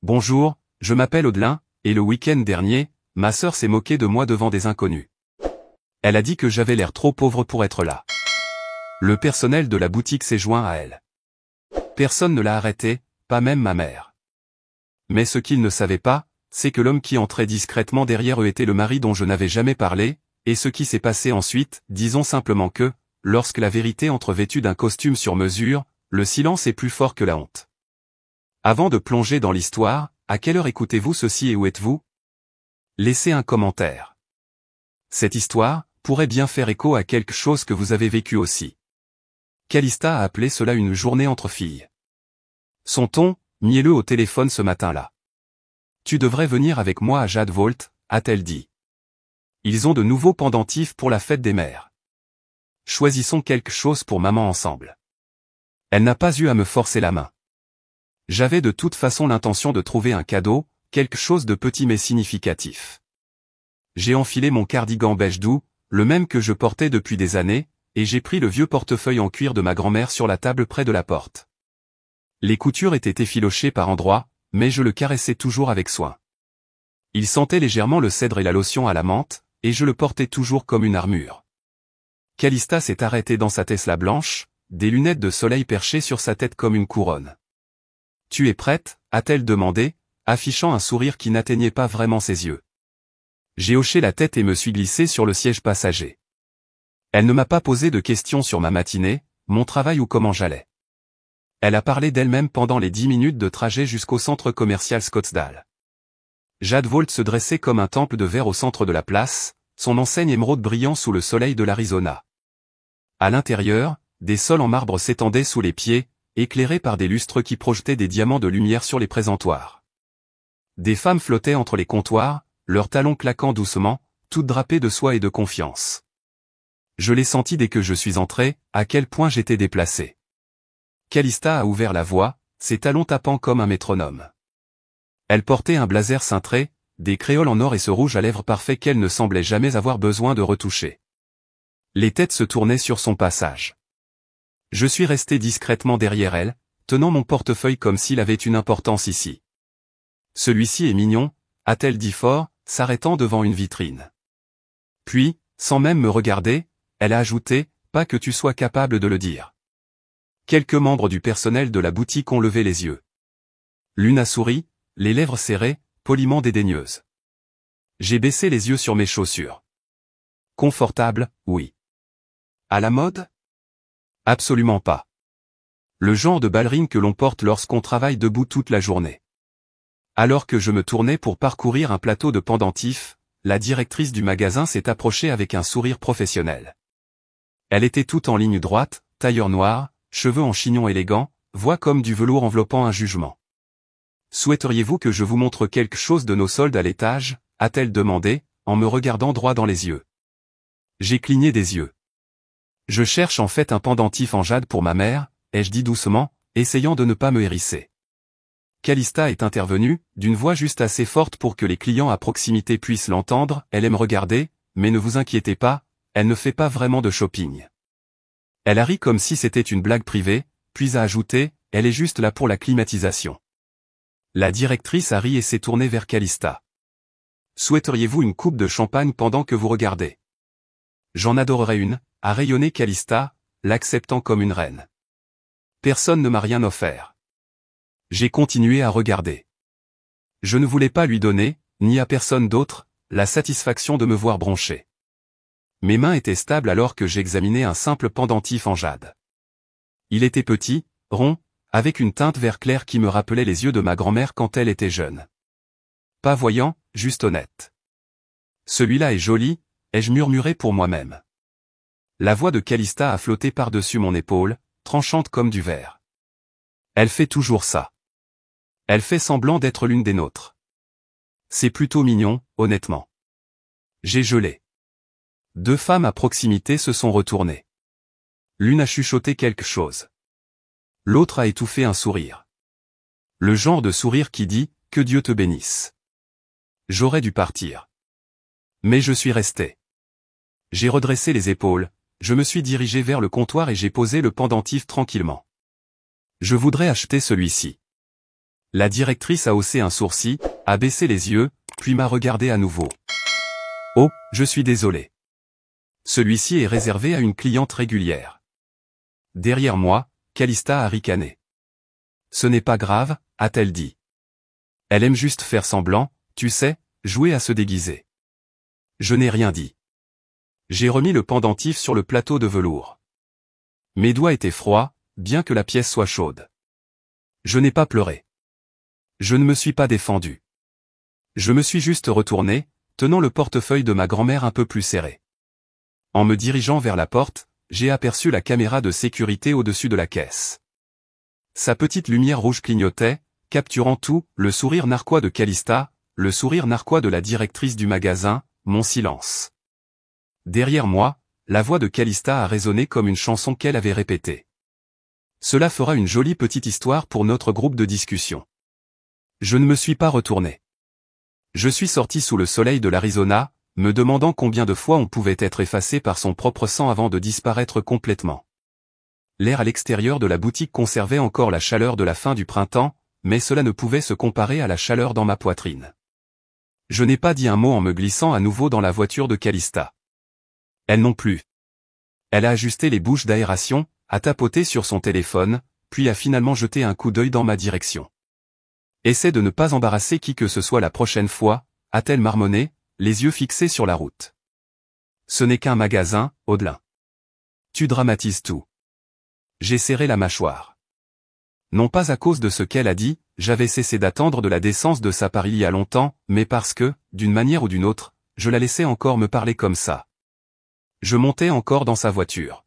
Bonjour, je m'appelle Audelin, et le week-end dernier, ma sœur s'est moquée de moi devant des inconnus. Elle a dit que j'avais l'air trop pauvre pour être là. Le personnel de la boutique s'est joint à elle. Personne ne l'a arrêté, pas même ma mère. Mais ce qu'ils ne savaient pas, c'est que l'homme qui entrait discrètement derrière eux était le mari dont je n'avais jamais parlé, et ce qui s'est passé ensuite, disons simplement que, lorsque la vérité entre vêtue d'un costume sur mesure, le silence est plus fort que la honte. Avant de plonger dans l'histoire, à quelle heure écoutez-vous ceci et où êtes-vous? Laissez un commentaire. Cette histoire pourrait bien faire écho à quelque chose que vous avez vécu aussi. Calista a appelé cela une journée entre filles. Son ton, mielleux au téléphone ce matin-là. Tu devrais venir avec moi à Jadwolt, a-t-elle dit. Ils ont de nouveaux pendentifs pour la fête des mères. Choisissons quelque chose pour maman ensemble. Elle n'a pas eu à me forcer la main. J'avais de toute façon l'intention de trouver un cadeau, quelque chose de petit mais significatif. J'ai enfilé mon cardigan beige doux, le même que je portais depuis des années, et j'ai pris le vieux portefeuille en cuir de ma grand-mère sur la table près de la porte. Les coutures étaient effilochées par endroits, mais je le caressais toujours avec soin. Il sentait légèrement le cèdre et la lotion à la menthe, et je le portais toujours comme une armure. Calista s'est arrêtée dans sa Tesla blanche, des lunettes de soleil perchées sur sa tête comme une couronne. « Tu es prête ?» a-t-elle demandé, affichant un sourire qui n'atteignait pas vraiment ses yeux. J'ai hoché la tête et me suis glissé sur le siège passager. Elle ne m'a pas posé de questions sur ma matinée, mon travail ou comment j'allais. Elle a parlé d'elle-même pendant les 10 minutes de trajet jusqu'au centre commercial Scottsdale. Jadwolt se dressait comme un temple de verre au centre de la place, son enseigne émeraude brillant sous le soleil de l'Arizona. À l'intérieur, des sols en marbre s'étendaient sous les pieds, éclairés par des lustres qui projetaient des diamants de lumière sur les présentoirs. Des femmes flottaient entre les comptoirs, leurs talons claquant doucement, toutes drapées de soie et de confiance. Je l'ai senti dès que je suis entré, à quel point j'étais déplacé. Calista a ouvert la voie, ses talons tapant comme un métronome. Elle portait un blazer cintré, des créoles en or et ce rouge à lèvres parfait qu'elle ne semblait jamais avoir besoin de retoucher. Les têtes se tournaient sur son passage. Je suis resté discrètement derrière elle, tenant mon portefeuille comme s'il avait une importance ici. Celui-ci est mignon, a-t-elle dit fort, s'arrêtant devant une vitrine. Puis, sans même me regarder, elle a ajouté, pas que tu sois capable de le dire. Quelques membres du personnel de la boutique ont levé les yeux. L'une a souri, les lèvres serrées, poliment dédaigneuses. J'ai baissé les yeux sur mes chaussures. Confortable, oui. À la mode? Absolument pas. Le genre de ballerine que l'on porte lorsqu'on travaille debout toute la journée. Alors que je me tournais pour parcourir un plateau de pendentifs, la directrice du magasin s'est approchée avec un sourire professionnel. Elle était toute en ligne droite, tailleur noir, cheveux en chignon élégant, voix comme du velours enveloppant un jugement. Souhaiteriez-vous que je vous montre quelque chose de nos soldes à l'étage, a-t-elle demandé, en me regardant droit dans les yeux. J'ai cligné des yeux. Je cherche en fait un pendentif en jade pour ma mère, ai-je dit doucement, essayant de ne pas me hérisser. Calista est intervenue, d'une voix juste assez forte pour que les clients à proximité puissent l'entendre, elle aime regarder, mais ne vous inquiétez pas, elle ne fait pas vraiment de shopping. Elle a ri comme si c'était une blague privée, puis a ajouté, elle est juste là pour la climatisation. La directrice a ri et s'est tournée vers Calista. Souhaiteriez-vous une coupe de champagne pendant que vous regardez? J'en adorerais une, a rayonné Calista, l'acceptant comme une reine. Personne ne m'a rien offert. J'ai continué à regarder. Je ne voulais pas lui donner, ni à personne d'autre, la satisfaction de me voir broncher. Mes mains étaient stables alors que j'examinais un simple pendentif en jade. Il était petit, rond, avec une teinte vert clair qui me rappelait les yeux de ma grand-mère quand elle était jeune. Pas voyant, juste honnête. Celui-là est joli, ai-je murmuré pour moi-même. La voix de Calista a flotté par-dessus mon épaule, tranchante comme du verre. Elle fait toujours ça. Elle fait semblant d'être l'une des nôtres. C'est plutôt mignon, honnêtement. J'ai gelé. Deux femmes à proximité se sont retournées. L'une a chuchoté quelque chose. L'autre a étouffé un sourire. Le genre de sourire qui dit « Que Dieu te bénisse ». J'aurais dû partir. Mais je suis resté. J'ai redressé les épaules, je me suis dirigé vers le comptoir et j'ai posé le pendentif tranquillement. Je voudrais acheter celui-ci. La directrice a haussé un sourcil, a baissé les yeux, puis m'a regardé à nouveau. Oh, je suis désolé. Celui-ci est réservé à une cliente régulière. Derrière moi, Calista a ricané. Ce n'est pas grave, a-t-elle dit. Elle aime juste faire semblant, tu sais, jouer à se déguiser. Je n'ai rien dit. J'ai remis le pendentif sur le plateau de velours. Mes doigts étaient froids, bien que la pièce soit chaude. Je n'ai pas pleuré. Je ne me suis pas défendu. Je me suis juste retourné, tenant le portefeuille de ma grand-mère un peu plus serré. En me dirigeant vers la porte, j'ai aperçu la caméra de sécurité au-dessus de la caisse. Sa petite lumière rouge clignotait, capturant tout, le sourire narquois de Calista, le sourire narquois de la directrice du magasin, mon silence. Derrière moi, la voix de Calista a résonné comme une chanson qu'elle avait répétée. Cela fera une jolie petite histoire pour notre groupe de discussion. Je ne me suis pas retourné. Je suis sorti sous le soleil de l'Arizona, me demandant combien de fois on pouvait être effacé par son propre sang avant de disparaître complètement. L'air à l'extérieur de la boutique conservait encore la chaleur de la fin du printemps, mais cela ne pouvait se comparer à la chaleur dans ma poitrine. Je n'ai pas dit un mot en me glissant à nouveau dans la voiture de Calista. Elle non plus. Elle a ajusté les bouches d'aération, a tapoté sur son téléphone, puis a finalement jeté un coup d'œil dans ma direction. Essaie de ne pas embarrasser qui que ce soit la prochaine fois, a-t-elle marmonné, les yeux fixés sur la route. Ce n'est qu'un magasin, Audelin. Tu dramatises tout. J'ai serré la mâchoire. Non pas à cause de ce qu'elle a dit, j'avais cessé d'attendre de la décence de sa part il y a longtemps, mais parce que, d'une manière ou d'une autre, je la laissais encore me parler comme ça. Je montais encore dans sa voiture.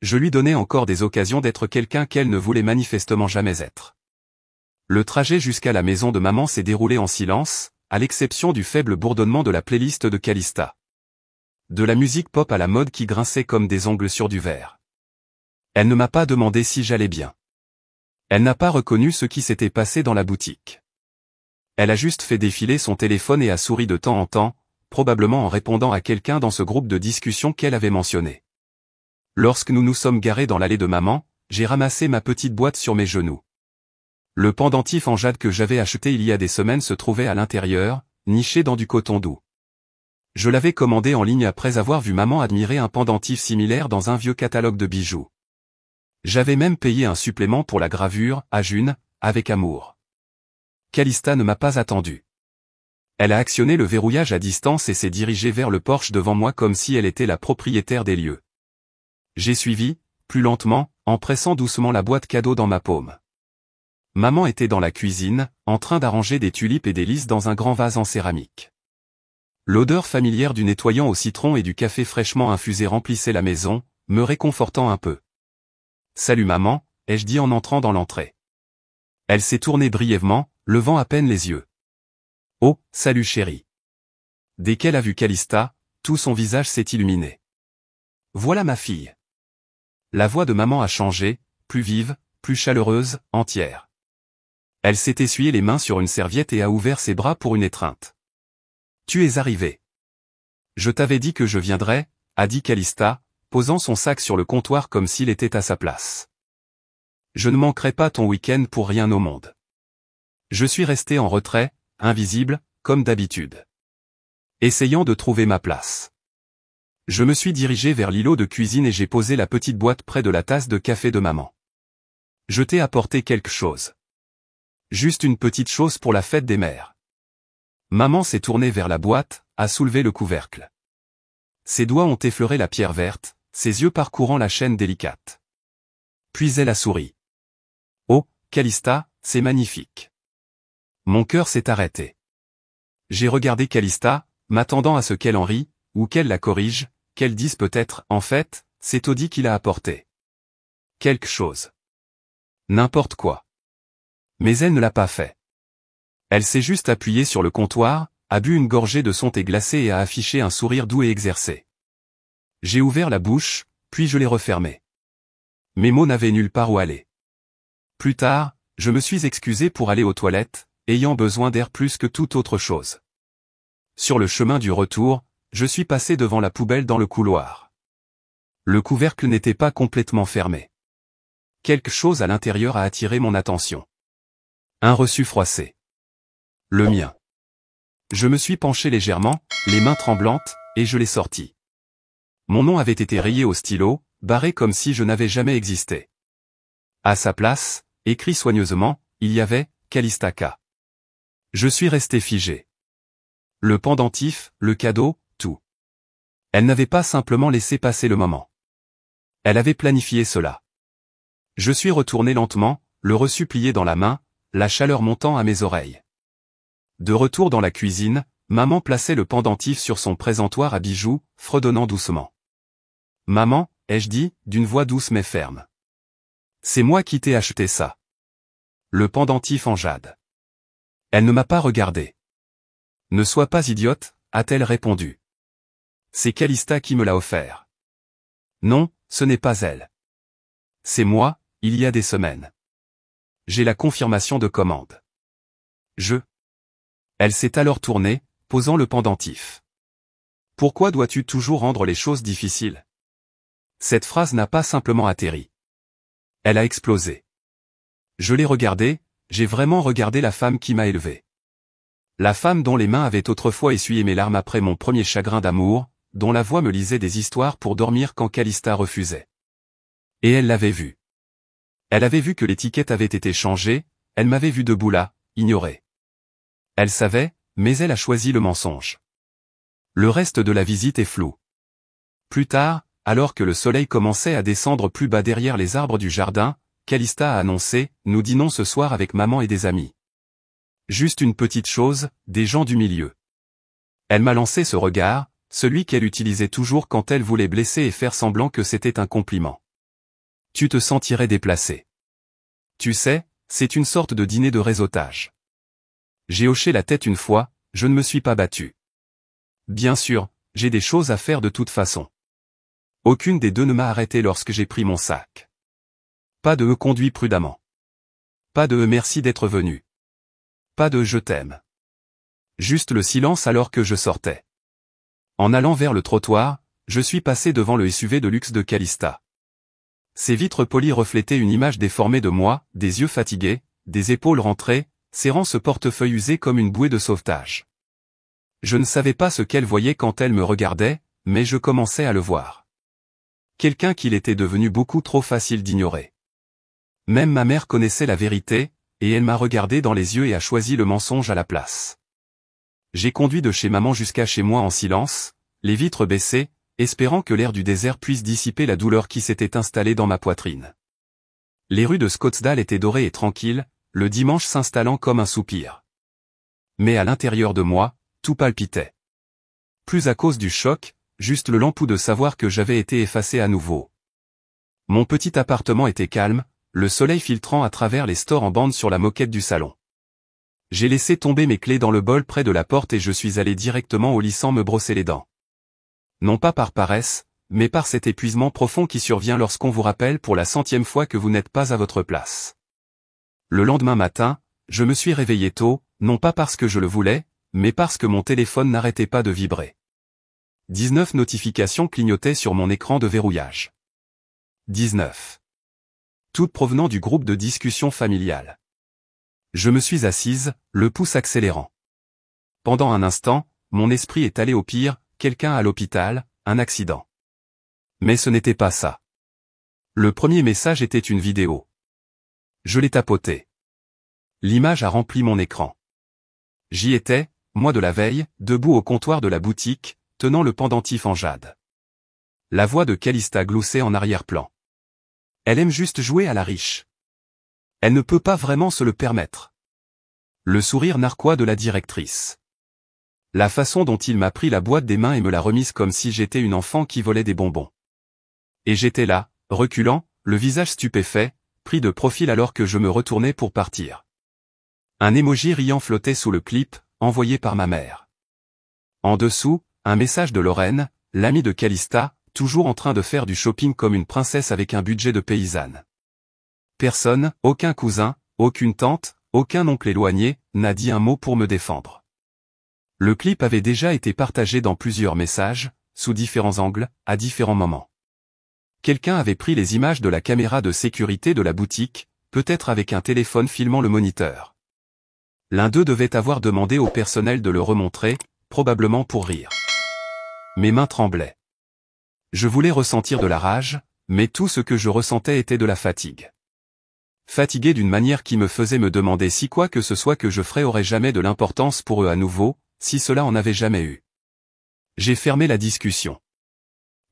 Je lui donnais encore des occasions d'être quelqu'un qu'elle ne voulait manifestement jamais être. Le trajet jusqu'à la maison de maman s'est déroulé en silence, à l'exception du faible bourdonnement de la playlist de Calista. De la musique pop à la mode qui grinçait comme des ongles sur du verre. Elle ne m'a pas demandé si j'allais bien. Elle n'a pas reconnu ce qui s'était passé dans la boutique. Elle a juste fait défiler son téléphone et a souri de temps en temps, probablement en répondant à quelqu'un dans ce groupe de discussion qu'elle avait mentionné. Lorsque nous nous sommes garés dans l'allée de maman, j'ai ramassé ma petite boîte sur mes genoux. Le pendentif en jade que j'avais acheté il y a des semaines se trouvait à l'intérieur, niché dans du coton doux. Je l'avais commandé en ligne après avoir vu maman admirer un pendentif similaire dans un vieux catalogue de bijoux. J'avais même payé un supplément pour la gravure, à June, avec amour. Calista ne m'a pas attendu. Elle a actionné le verrouillage à distance et s'est dirigée vers le porche devant moi comme si elle était la propriétaire des lieux. J'ai suivi, plus lentement, en pressant doucement la boîte cadeau dans ma paume. Maman était dans la cuisine, en train d'arranger des tulipes et des lys dans un grand vase en céramique. L'odeur familière du nettoyant au citron et du café fraîchement infusé remplissait la maison, me réconfortant un peu. « Salut maman », ai-je dit en entrant dans l'entrée. Elle s'est tournée brièvement, levant à peine les yeux. « Oh, salut chérie. » Dès qu'elle a vu Calista, tout son visage s'est illuminé. « Voilà ma fille. » La voix de maman a changé, plus vive, plus chaleureuse, entière. Elle s'est essuyée les mains sur une serviette et a ouvert ses bras pour une étreinte. « Tu es arrivé. »« Je t'avais dit que je viendrais, » a dit Calista, posant son sac sur le comptoir comme s'il était à sa place. « Je ne manquerai pas ton week-end pour rien au monde. » Je suis resté en retrait, invisible, comme d'habitude. Essayant de trouver ma place. Je me suis dirigé vers l'îlot de cuisine et j'ai posé la petite boîte près de la tasse de café de maman. Je t'ai apporté quelque chose. Juste une petite chose pour la fête des mères. Maman s'est tournée vers la boîte, a soulevé le couvercle. Ses doigts ont effleuré la pierre verte, ses yeux parcourant la chaîne délicate. Puis elle a souri. Oh, Calista, c'est magnifique. Mon cœur s'est arrêté. J'ai regardé Calista, m'attendant à ce qu'elle en rie, ou qu'elle la corrige, qu'elle dise peut-être, en fait, c'est Audie qui l'a apporté. Quelque chose. N'importe quoi. Mais elle ne l'a pas fait. Elle s'est juste appuyée sur le comptoir, a bu une gorgée de son thé glacé et a affiché un sourire doux et exercé. J'ai ouvert la bouche, puis je l'ai refermée. Mes mots n'avaient nulle part où aller. Plus tard, je me suis excusé pour aller aux toilettes, ayant besoin d'air plus que toute autre chose. Sur le chemin du retour, je suis passé devant la poubelle dans le couloir. Le couvercle n'était pas complètement fermé. Quelque chose à l'intérieur a attiré mon attention. Un reçu froissé. Le mien. Je me suis penché légèrement, les mains tremblantes, et je l'ai sorti. Mon nom avait été rayé au stylo, barré comme si je n'avais jamais existé. À sa place, écrit soigneusement, il y avait « Calista K ». Je suis resté figé. Le pendentif, le cadeau, tout. Elle n'avait pas simplement laissé passer le moment. Elle avait planifié cela. Je suis retourné lentement, le reçu plié dans la main, la chaleur montant à mes oreilles. De retour dans la cuisine, maman plaçait le pendentif sur son présentoir à bijoux, fredonnant doucement. « Maman », ai-je dit, d'une voix douce mais ferme. « C'est moi qui t'ai acheté ça. » Le pendentif en jade. Elle ne m'a pas regardé. « Ne sois pas idiote », a-t-elle répondu. « C'est Calista qui me l'a offert. » Non, ce n'est pas elle. C'est moi, il y a des semaines. J'ai la confirmation de commande. Elle s'est alors tournée, posant le pendentif. Pourquoi dois-tu toujours rendre les choses difficiles? Cette phrase n'a pas simplement atterri. Elle a explosé. Je l'ai regardée, j'ai vraiment regardé la femme qui m'a élevé. La femme dont les mains avaient autrefois essuyé mes larmes après mon premier chagrin d'amour, dont la voix me lisait des histoires pour dormir quand Calista refusait. Et elle l'avait vu. Elle avait vu que l'étiquette avait été changée, elle m'avait vu debout là, ignorée. Elle savait, mais elle a choisi le mensonge. Le reste de la visite est flou. Plus tard, alors que le soleil commençait à descendre plus bas derrière les arbres du jardin, Calista a annoncé « Nous dînons ce soir avec maman et des amis. » Juste une petite chose, des gens du milieu. Elle m'a lancé ce regard, celui qu'elle utilisait toujours quand elle voulait blesser et faire semblant que c'était un compliment. Tu te sentirais déplacé. Tu sais, c'est une sorte de dîner de réseautage. J'ai hoché la tête une fois, je ne me suis pas battu. Bien sûr, j'ai des choses à faire de toute façon. Aucune des deux ne m'a arrêté lorsque j'ai pris mon sac. Pas de « conduis prudemment ». Pas de « merci d'être venu ». Pas de « je t'aime ». Juste le silence alors que je sortais. En allant vers le trottoir, je suis passé devant le SUV de luxe de Calista. Ses vitres polies reflétaient une image déformée de moi, des yeux fatigués, des épaules rentrées, serrant ce portefeuille usé comme une bouée de sauvetage. Je ne savais pas ce qu'elle voyait quand elle me regardait, mais je commençais à le voir. Quelqu'un qu'il était devenu beaucoup trop facile d'ignorer. Même ma mère connaissait la vérité, et elle m'a regardé dans les yeux et a choisi le mensonge à la place. J'ai conduit de chez maman jusqu'à chez moi en silence, les vitres baissées, espérant que l'air du désert puisse dissiper la douleur qui s'était installée dans ma poitrine. Les rues de Scottsdale étaient dorées et tranquilles, le dimanche s'installant comme un soupir. Mais à l'intérieur de moi, tout palpitait. Plus à cause du choc, juste le lampou de savoir que j'avais été effacé à nouveau. Mon petit appartement était calme, le soleil filtrant à travers les stores en bande sur la moquette du salon. J'ai laissé tomber mes clés dans le bol près de la porte et je suis allé directement au lit sans me brosser les dents. Non pas par paresse, mais par cet épuisement profond qui survient lorsqu'on vous rappelle pour la 100e fois que vous n'êtes pas à votre place. Le lendemain matin, je me suis réveillé tôt, non pas parce que je le voulais, mais parce que mon téléphone n'arrêtait pas de vibrer. 19 notifications clignotaient sur mon écran de verrouillage. 19. Toutes provenant du groupe de discussion familiale. Je me suis assise, le pouce accélérant. Pendant un instant, mon esprit est allé au pire, quelqu'un à l'hôpital, un accident. Mais ce n'était pas ça. Le premier message était une vidéo. Je l'ai tapoté. L'image a rempli mon écran. J'y étais, moi de la veille, debout au comptoir de la boutique, tenant le pendentif en jade. La voix de Calista gloussait en arrière-plan. Elle aime juste jouer à la riche. Elle ne peut pas vraiment se le permettre. Le sourire narquois de la directrice. La façon dont il m'a pris la boîte des mains et me l'a remise comme si j'étais une enfant qui volait des bonbons. Et j'étais là, reculant, le visage stupéfait, pris de profil alors que je me retournais pour partir. Un emoji riant flottait sous le clip, envoyé par ma mère. En dessous, un message de Lorraine, l'amie de Calista, toujours en train de faire du shopping comme une princesse avec un budget de paysanne. Personne, aucun cousin, aucune tante, aucun oncle éloigné, n'a dit un mot pour me défendre. Le clip avait déjà été partagé dans plusieurs messages, sous différents angles, à différents moments. Quelqu'un avait pris les images de la caméra de sécurité de la boutique, peut-être avec un téléphone filmant le moniteur. L'un d'eux devait avoir demandé au personnel de le remontrer, probablement pour rire. Mes mains tremblaient. Je voulais ressentir de la rage, mais tout ce que je ressentais était de la fatigue. Fatigué d'une manière qui me faisait me demander si quoi que ce soit que je ferais aurait jamais de l'importance pour eux à nouveau, si cela en avait jamais eu. J'ai fermé la discussion.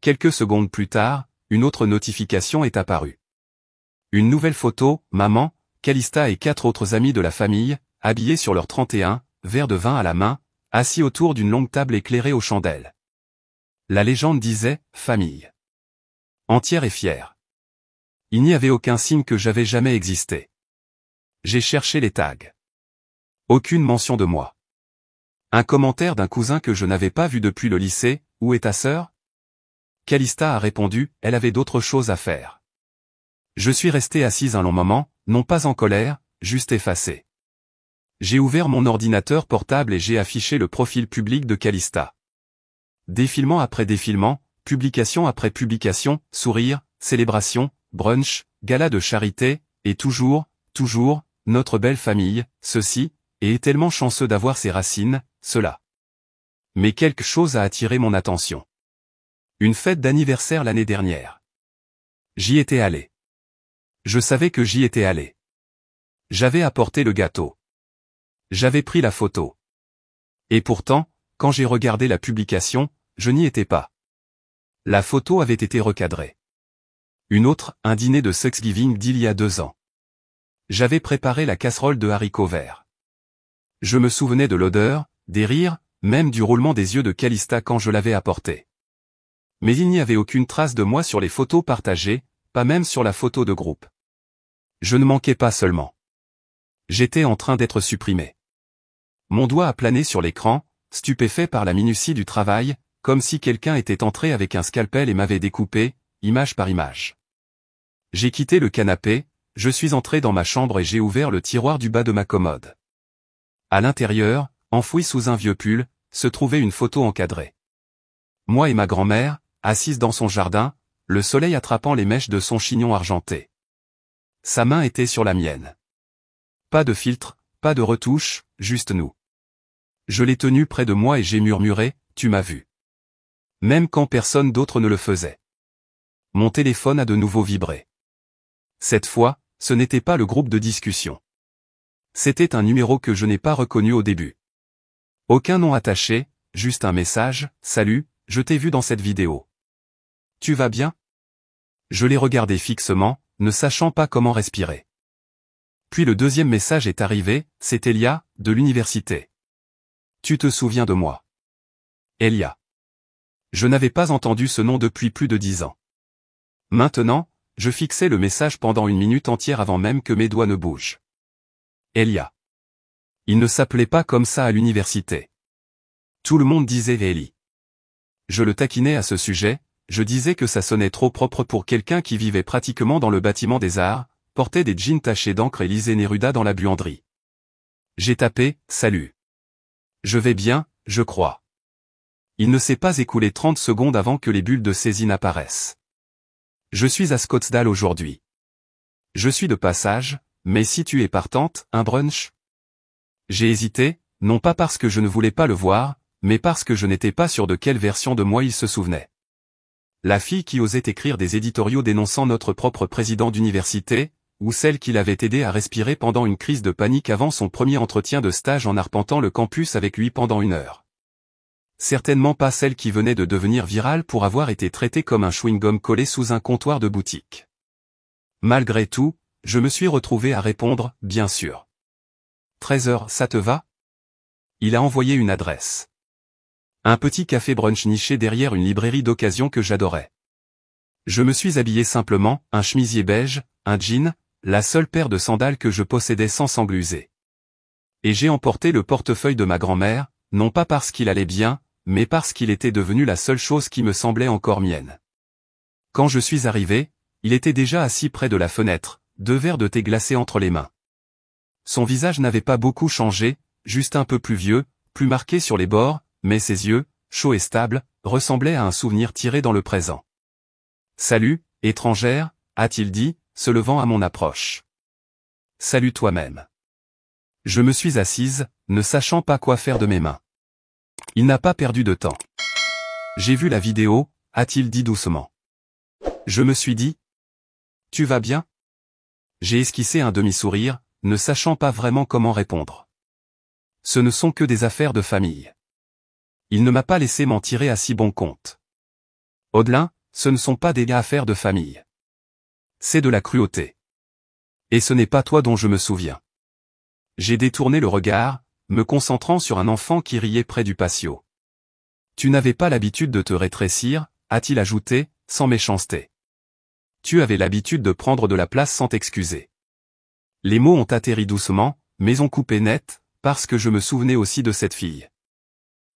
Quelques secondes plus tard, une autre notification est apparue. Une nouvelle photo, maman, Calista et 4 autres amis de la famille, habillés sur leur 31, verre de vin à la main, assis autour d'une longue table éclairée aux chandelles. La légende disait « famille ». Entière et fière. Il n'y avait aucun signe que j'avais jamais existé. J'ai cherché les tags. Aucune mention de moi. Un commentaire d'un cousin que je n'avais pas vu depuis le lycée, « Où est ta sœur ?» Calista a répondu, elle avait d'autres choses à faire. Je suis resté assise un long moment, non pas en colère, juste effacé. J'ai ouvert mon ordinateur portable et j'ai affiché le profil public de Calista. Défilement après défilement, publication après publication, sourire, célébration, brunch, gala de charité, et toujours, notre belle famille, ceci, et est tellement chanceux d'avoir ses racines, cela. Mais quelque chose a attiré mon attention. Une fête d'anniversaire l'année dernière. J'y étais allé. Je savais que j'y étais allé. J'avais apporté le gâteau. J'avais pris la photo. Et pourtant, quand j'ai regardé la publication, je n'y étais pas. La photo avait été recadrée. Une autre, un dîner de Thanksgiving d'il y a 2 ans. J'avais préparé la casserole de haricots verts. Je me souvenais de l'odeur, des rires, même du roulement des yeux de Calista quand je l'avais apporté. Mais il n'y avait aucune trace de moi sur les photos partagées, pas même sur la photo de groupe. Je ne manquais pas seulement. J'étais en train d'être supprimé. Mon doigt a plané sur l'écran, stupéfait par la minutie du travail, comme si quelqu'un était entré avec un scalpel et m'avait découpé, image par image. J'ai quitté le canapé, je suis entré dans ma chambre et j'ai ouvert le tiroir du bas de ma commode. À l'intérieur, enfoui sous un vieux pull, se trouvait une photo encadrée. Moi et ma grand-mère, assises dans son jardin, le soleil attrapant les mèches de son chignon argenté. Sa main était sur la mienne. Pas de filtre, pas de retouche, juste nous. Je l'ai tenu près de moi et j'ai murmuré, « Tu m'as vu ». Même quand personne d'autre ne le faisait. Mon téléphone a de nouveau vibré. Cette fois, ce n'était pas le groupe de discussion. C'était un numéro que je n'ai pas reconnu au début. Aucun nom attaché, juste un message, « Salut, je t'ai vu dans cette vidéo. Tu vas bien ?» Je l'ai regardé fixement, ne sachant pas comment respirer. Puis le deuxième message est arrivé, c'est Elia, de l'université. Tu te souviens de moi? Elia. Je n'avais pas entendu ce nom depuis plus de 10 ans. Maintenant, je fixais le message pendant 1 minute entière avant même que mes doigts ne bougent. Elia. Il ne s'appelait pas comme ça à l'université. Tout le monde disait Eli. Je le taquinais à ce sujet, je disais que ça sonnait trop propre pour quelqu'un qui vivait pratiquement dans le bâtiment des arts, portait des jeans tachés d'encre et lisait Neruda dans la buanderie. J'ai tapé, salut. Je vais bien, je crois. Il ne s'est pas écoulé 30 secondes avant que les bulles de saisine apparaissent. Je suis à Scottsdale aujourd'hui. Je suis de passage, mais si tu es partante, un brunch? J'ai hésité, non pas parce que je ne voulais pas le voir, mais parce que je n'étais pas sûr de quelle version de moi il se souvenait. La fille qui osait écrire des éditoriaux dénonçant notre propre président d'université, ou celle qui l'avait aidé à respirer pendant une crise de panique avant son premier entretien de stage en arpentant le campus avec lui pendant 1 heure. Certainement pas celle qui venait de devenir virale pour avoir été traitée comme un chewing-gum collé sous un comptoir de boutique. Malgré tout, je me suis retrouvé à répondre, bien sûr. 13h, ça te va? Il a envoyé une adresse. Un petit café brunch niché derrière une librairie d'occasion que j'adorais. Je me suis habillé simplement, un chemisier beige, un jean, la seule paire de sandales que je possédais sans s'engluser. Et j'ai emporté le portefeuille de ma grand-mère, non pas parce qu'il allait bien, mais parce qu'il était devenu la seule chose qui me semblait encore mienne. Quand je suis arrivé, il était déjà assis près de la fenêtre, 2 verres de thé glacé entre les mains. Son visage n'avait pas beaucoup changé, juste un peu plus vieux, plus marqué sur les bords, mais ses yeux, chauds et stables, ressemblaient à un souvenir tiré dans le présent. « Salut, étrangère », a-t-il dit, se levant à mon approche. « Salut toi-même. » Je me suis assise, ne sachant pas quoi faire de mes mains. Il n'a pas perdu de temps. J'ai vu la vidéo, a-t-il dit doucement. Je me suis dit. Tu vas bien? J'ai esquissé un demi-sourire, ne sachant pas vraiment comment répondre. Ce ne sont que des affaires de famille. Il ne m'a pas laissé m'en tirer à si bon compte. Odelin, ce ne sont pas des affaires de famille. C'est de la cruauté. Et ce n'est pas toi dont je me souviens. J'ai détourné le regard, me concentrant sur un enfant qui riait près du patio. Tu n'avais pas l'habitude de te rétrécir, a-t-il ajouté, sans méchanceté. Tu avais l'habitude de prendre de la place sans t'excuser. Les mots ont atterri doucement, mais ont coupé net, parce que je me souvenais aussi de cette fille.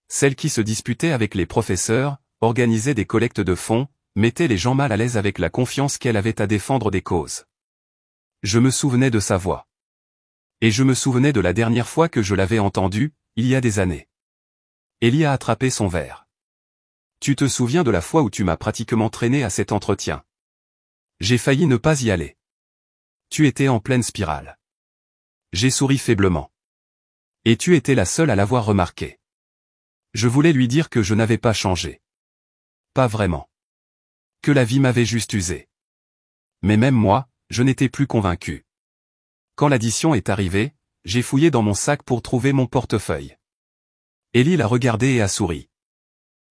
Celle qui se disputait avec les professeurs, organisait des collectes de fonds, mettait les gens mal à l'aise avec la confiance qu'elle avait à défendre des causes. Je me souvenais de sa voix. Et je me souvenais de la dernière fois que je l'avais entendue, il y a des années. Ellie a attrapé son verre. Tu te souviens de la fois où tu m'as pratiquement traîné à cet entretien? J'ai failli ne pas y aller. Tu étais en pleine spirale. J'ai souri faiblement. Et tu étais la seule à l'avoir remarqué. Je voulais lui dire que je n'avais pas changé. Pas vraiment. Que la vie m'avait juste usé. Mais même moi, je n'étais plus convaincu. Quand l'addition est arrivée, j'ai fouillé dans mon sac pour trouver mon portefeuille. Ellie l'a regardé et a souri.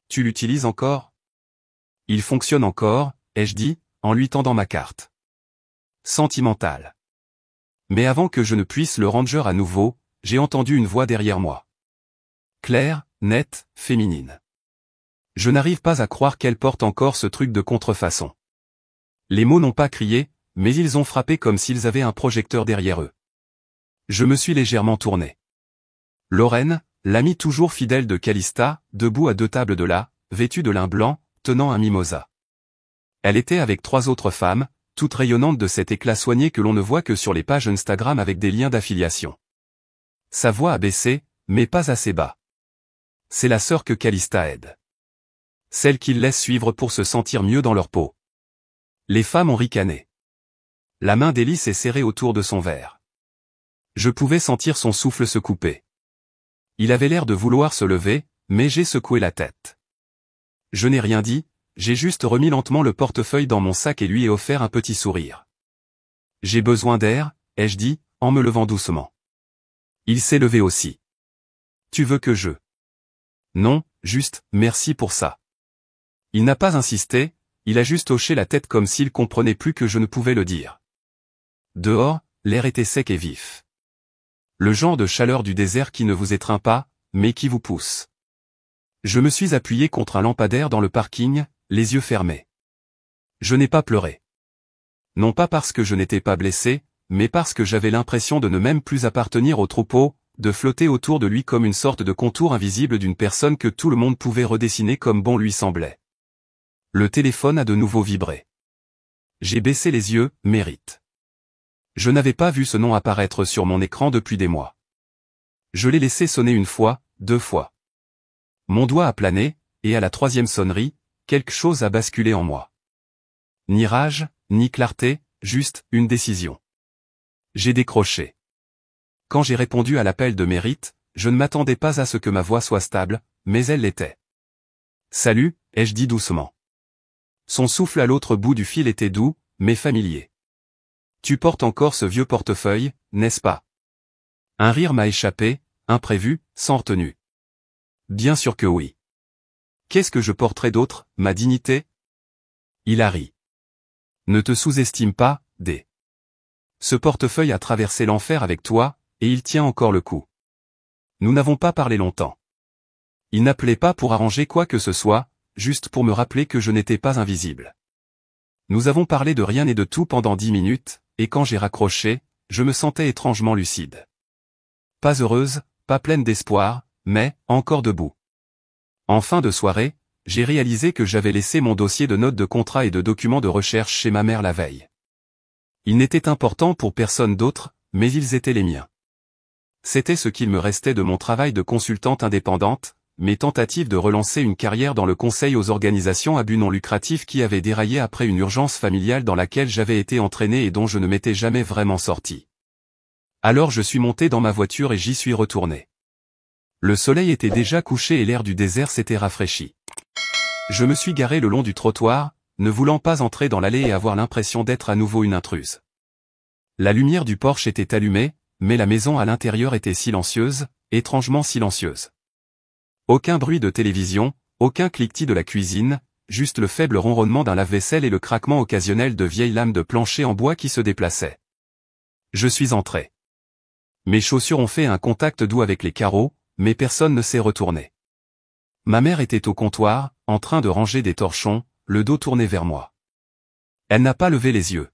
Tu l'utilises encore? Il fonctionne encore, ai-je dit, en lui tendant ma carte. Sentimental. Mais avant que je ne puisse le ranger à nouveau, j'ai entendu une voix derrière moi. Claire, nette, féminine. Je n'arrive pas à croire qu'elle porte encore ce truc de contrefaçon. Les mots n'ont pas crié, mais ils ont frappé comme s'ils avaient un projecteur derrière eux. Je me suis légèrement tourné. Lorraine, l'amie toujours fidèle de Calista, debout à 2 tables de là, vêtue de lin blanc, tenant un mimosa. Elle était avec 3 autres femmes, toutes rayonnantes de cet éclat soigné que l'on ne voit que sur les pages Instagram avec des liens d'affiliation. Sa voix a baissé, mais pas assez bas. C'est la sœur que Calista aide. Celle qu'ils laissent suivre pour se sentir mieux dans leur peau. Les femmes ont ricané. La main d'Ellie s'est serrée autour de son verre. Je pouvais sentir son souffle se couper. Il avait l'air de vouloir se lever, mais j'ai secoué la tête. Je n'ai rien dit, j'ai juste remis lentement le portefeuille dans mon sac et lui ai offert un petit sourire. J'ai besoin d'air, ai-je dit, en me levant doucement. Il s'est levé aussi. Tu veux que je... Non, juste, merci pour ça. Il n'a pas insisté, il a juste hoché la tête comme s'il comprenait plus que je ne pouvais le dire. Dehors, l'air était sec et vif. Le genre de chaleur du désert qui ne vous étreint pas, mais qui vous pousse. Je me suis appuyé contre un lampadaire dans le parking, les yeux fermés. Je n'ai pas pleuré. Non pas parce que je n'étais pas blessé, mais parce que j'avais l'impression de ne même plus appartenir au troupeau, de flotter autour de lui comme une sorte de contour invisible d'une personne que tout le monde pouvait redessiner comme bon lui semblait. Le téléphone a de nouveau vibré. J'ai baissé les yeux, mérite. Je n'avais pas vu ce nom apparaître sur mon écran depuis des mois. Je l'ai laissé sonner 1 fois, 2 fois. Mon doigt a plané, et à la 3e sonnerie, quelque chose a basculé en moi. Ni rage, ni clarté, juste une décision. J'ai décroché. Quand j'ai répondu à l'appel de Mérite, je ne m'attendais pas à ce que ma voix soit stable, mais elle l'était. Salut, ai-je dit doucement. Son souffle à l'autre bout du fil était doux, mais familier. Tu portes encore ce vieux portefeuille, n'est-ce pas? Un rire m'a échappé, imprévu, sans retenue. Bien sûr que oui. Qu'est-ce que je porterais d'autre, ma dignité? Il a ri. Ne te sous-estime pas, D. Ce portefeuille a traversé l'enfer avec toi, et il tient encore le coup. Nous n'avons pas parlé longtemps. Il n'appelait pas pour arranger quoi que ce soit, juste pour me rappeler que je n'étais pas invisible. Nous avons parlé de rien et de tout pendant 10 minutes, et quand j'ai raccroché, je me sentais étrangement lucide. Pas heureuse, pas pleine d'espoir, mais, encore debout. En fin de soirée, j'ai réalisé que j'avais laissé mon dossier de notes de contrat et de documents de recherche chez ma mère la veille. Ils n'étaient importants pour personne d'autre, mais ils étaient les miens. C'était ce qu'il me restait de mon travail de consultante indépendante, mes tentatives de relancer une carrière dans le conseil aux organisations à but non lucratif qui avaient déraillé après une urgence familiale dans laquelle j'avais été entraîné et dont je ne m'étais jamais vraiment sorti. Alors je suis monté dans ma voiture et j'y suis retourné. Le soleil était déjà couché et l'air du désert s'était rafraîchi. Je me suis garé le long du trottoir, ne voulant pas entrer dans l'allée et avoir l'impression d'être à nouveau une intruse. La lumière du porche était allumée, mais la maison à l'intérieur était silencieuse, étrangement silencieuse. Aucun bruit de télévision, aucun cliquetis de la cuisine, juste le faible ronronnement d'un lave-vaisselle et le craquement occasionnel de vieilles lames de plancher en bois qui se déplaçaient. Je suis entré. Mes chaussures ont fait un contact doux avec les carreaux, mais personne ne s'est retourné. Ma mère était au comptoir, en train de ranger des torchons, le dos tourné vers moi. Elle n'a pas levé les yeux.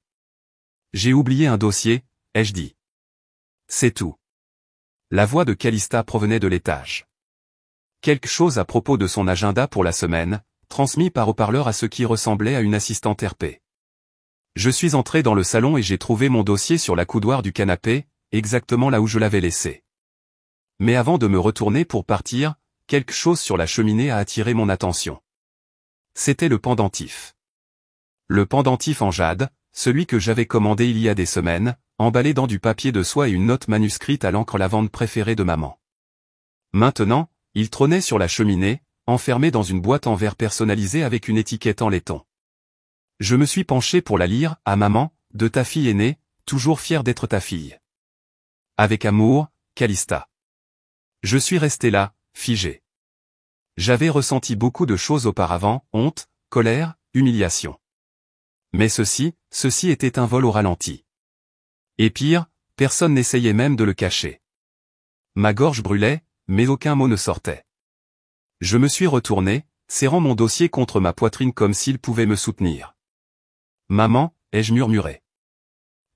J'ai oublié un dossier, ai-je dit. C'est tout. La voix de Calista provenait de l'étage. Quelque chose à propos de son agenda pour la semaine, transmis par haut-parleur à ce qui ressemblait à une assistante RP. Je suis entré dans le salon et j'ai trouvé mon dossier sur la coudoir du canapé, exactement là où je l'avais laissé. Mais avant de me retourner pour partir, quelque chose sur la cheminée a attiré mon attention. C'était le pendentif. Le pendentif en jade, celui que j'avais commandé il y a des semaines, emballé dans du papier de soie et une note manuscrite à l'encre lavande préférée de maman. Maintenant, il trônait sur la cheminée, enfermé dans une boîte en verre personnalisée avec une étiquette en laiton. Je me suis penché pour la lire, à maman, de ta fille aînée, toujours fière d'être ta fille. Avec amour, Calista. Je suis resté là, figé. J'avais ressenti beaucoup de choses auparavant, honte, colère, humiliation. Mais ceci était un vol au ralenti. Et pire, personne n'essayait même de le cacher. Ma gorge brûlait, mais aucun mot ne sortait. Je me suis retourné, serrant mon dossier contre ma poitrine comme s'il pouvait me soutenir. Maman, ai-je murmuré.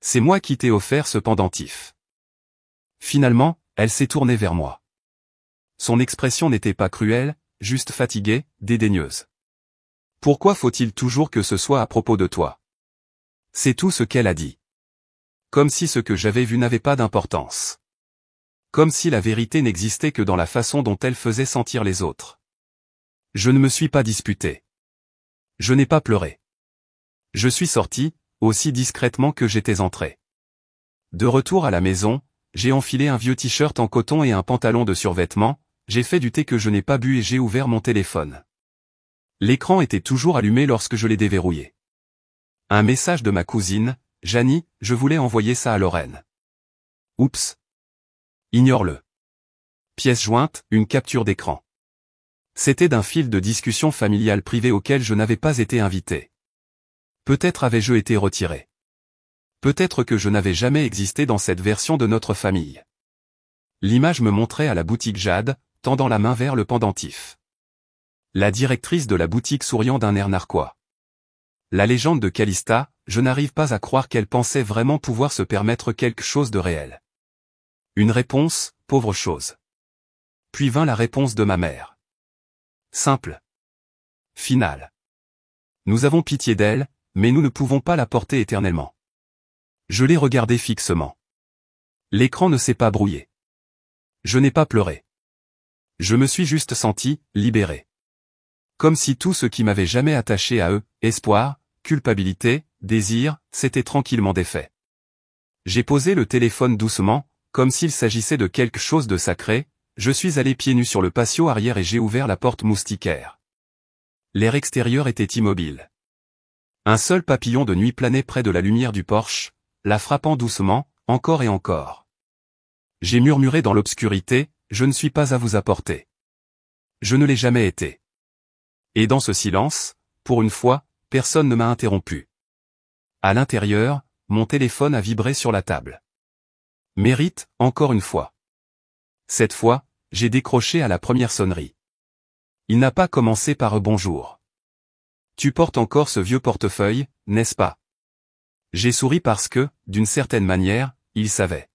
C'est moi qui t'ai offert ce pendentif. Finalement, elle s'est tournée vers moi. Son expression n'était pas cruelle, juste fatiguée, dédaigneuse. Pourquoi faut-il toujours que ce soit à propos de toi? C'est tout ce qu'elle a dit. Comme si ce que j'avais vu n'avait pas d'importance. Comme si la vérité n'existait que dans la façon dont elle faisait sentir les autres. Je ne me suis pas disputé. Je n'ai pas pleuré. Je suis sorti, aussi discrètement que j'étais entré. De retour à la maison, j'ai enfilé un vieux t-shirt en coton et un pantalon de survêtement, j'ai fait du thé que je n'ai pas bu et j'ai ouvert mon téléphone. L'écran était toujours allumé lorsque je l'ai déverrouillé. Un message de ma cousine, Janie, je voulais envoyer ça à Lorraine. Oups. Ignore-le. Pièce jointe, une capture d'écran. C'était d'un fil de discussion familiale privée auquel je n'avais pas été invité. Peut-être avais-je été retiré. Peut-être que je n'avais jamais existé dans cette version de notre famille. L'image me montrait à la boutique Jade, tendant la main vers le pendentif. La directrice de la boutique souriant d'un air narquois. La légende de Calista, je n'arrive pas à croire qu'elle pensait vraiment pouvoir se permettre quelque chose de réel. Une réponse, pauvre chose. Puis vint la réponse de ma mère. Simple. Finale. Nous avons pitié d'elle, mais nous ne pouvons pas la porter éternellement. Je l'ai regardée fixement. L'écran ne s'est pas brouillé. Je n'ai pas pleuré. Je me suis juste senti, libéré. Comme si tout ce qui m'avait jamais attaché à eux, espoir, culpabilité, désir, s'était tranquillement défait. J'ai posé le téléphone doucement, comme s'il s'agissait de quelque chose de sacré, je suis allé pieds nus sur le patio arrière et j'ai ouvert la porte moustiquaire. L'air extérieur était immobile. Un seul papillon de nuit planait près de la lumière du porche, la frappant doucement, encore et encore. J'ai murmuré dans l'obscurité, je ne suis pas à vous apporter. Je ne l'ai jamais été. Et dans ce silence, pour une fois, personne ne m'a interrompu. À l'intérieur, mon téléphone a vibré sur la table. Mérite, encore une fois. Cette fois, j'ai décroché à la première sonnerie. Il n'a pas commencé par bonjour. Tu portes encore ce vieux portefeuille, n'est-ce pas? J'ai souri parce que, d'une certaine manière, il savait.